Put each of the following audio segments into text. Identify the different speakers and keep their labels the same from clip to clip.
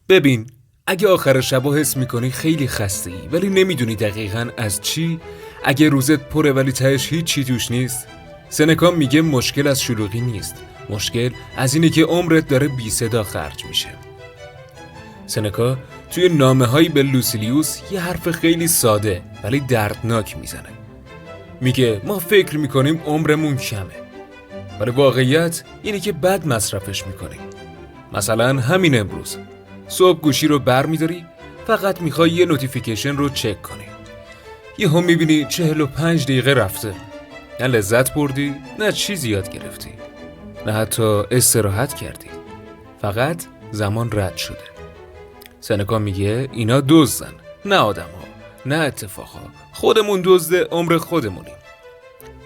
Speaker 1: ببین، اگه آخر شبا حس میکنی خیلی خسته‌ای ولی نمیدونی دقیقاً از چی، اگه روزت پره ولی تهش هیچی توش نیست، سنکا میگه مشکل از شلوغی نیست، مشکل از اینه که عمرت داره بی صدا خرج میشه. سنکا توی نامه‌هایی به لوسیلیوس یه حرف خیلی ساده ولی دردناک میزنه. میگه ما فکر میکنیم عمرمون کمه، ولی واقعیت اینه که بد مصرفش میکنیم. مثلا همین امروز صبح گوشی رو بر میداری، فقط میخوای یه نوتیفیکیشن رو چک کنی، یهو میبینی 45 دقیقه رفته. نه لذت بردی، نه چیزی یاد گرفتی، نه حتی استراحت کردی، فقط زمان رد شده. سنکا میگه اینا دزدن، نه آدم ها، نه اتفاق ها، خودمون دزد عمر خودمونیم.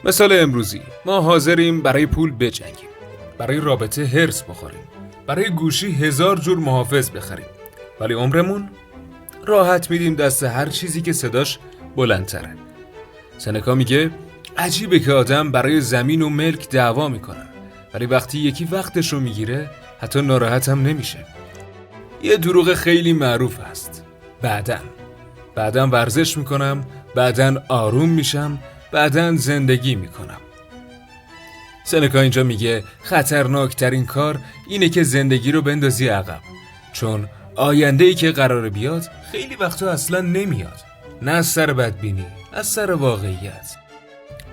Speaker 1: مثال امروزی ما حاضریم برای پول بجنگیم، برای رابطه هرس بخوریم، برای گوشی 1000 جور محافظ بخریم، ولی عمرمون راحت میدیم دست هر چیزی که صداش بلندتره. سنکا میگه عجیبه که آدم برای زمین و ملک دعوا میکنه، ولی وقتی یکی وقتش رو میگیره حتی ناراحت هم نمیشه. یه دروغ خیلی معروف هست: بعدن ورزش میکنم، بعدن آروم میشم، بعدن زندگی میکنم. سنکا اینجا میگه خطرناکترین کار اینه که زندگی رو بندازی عقب، چون آینده‌ای که قراره بیاد خیلی وقتا اصلا نمیاد، نه از سر بدبینی، از سر واقعیت.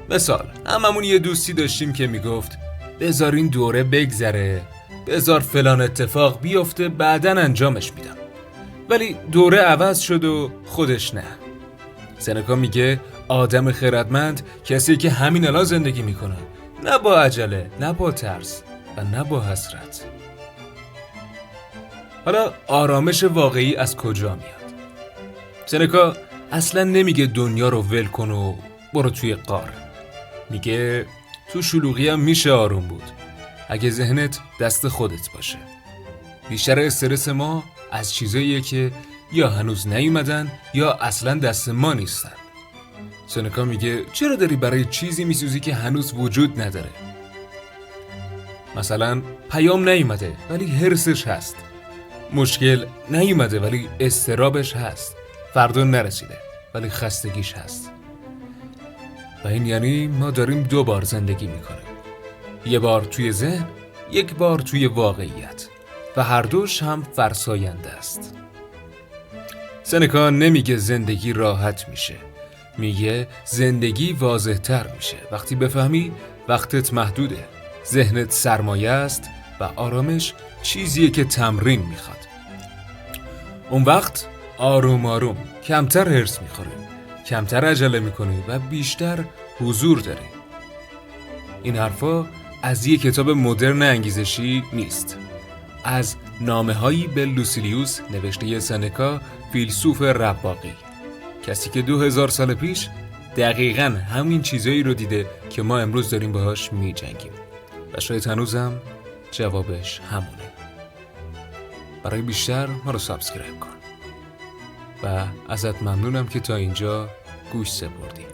Speaker 1: مثال هممون یه دوستی داشتیم که میگفت بذار این دوره بگذره، بذار فلان اتفاق بیفته بعدن انجامش میدم، ولی دوره عوض شد و خودش نه. سنکا میگه آدم خردمند کسی که همین الان زندگی میکنه، نه با عجله، نه با ترس و نه با حسرت. حالا آرامش واقعی از کجا میاد؟ سنکا اصلا نمیگه دنیا رو ول کن و برو توی غار. میگه تو شلوغی هم میشه آروم بود، اگه ذهنت دست خودت باشه. بیشتر استرس ما از چیزاییه که یا هنوز نیومدن یا اصلا دست ما نیستن. سنکا میگه چرا داری برای چیزی میسوزی که هنوز وجود نداره؟ مثلا پیام نیومده ولی حرصش هست، مشکل نیومده ولی استرابش هست، فردا نرسیده ولی خستگیش هست. و این یعنی ما داریم 2 بار زندگی میکنیم، یه بار توی ذهن، یک بار توی واقعیت، و هر دوش هم فرساینده است. سنکا نمیگه زندگی راحت میشه، میگه زندگی واضح تر میشه وقتی بفهمی وقتت محدوده، ذهنت سرمایه است و آرامش چیزیه که تمرین میخواد. اون وقت آروم آروم کمتر هرس میخوری، کمتر عجله میکنی و بیشتر حضور داری. این حرفا از یه کتاب مدرن انگیزشی نیست، از نامه‌هایی به لوسیلیوس نوشته سنکا، فیلسوف رباقی، کسی که 2000 سال پیش دقیقاً همین چیزایی رو دیده که ما امروز داریم باهاش می‌جنگیم و شاید هنوزم جوابش همونه. برای بیشتر ما رو سابسکرایب کن و ازت ممنونم که تا اینجا گوش سپردی.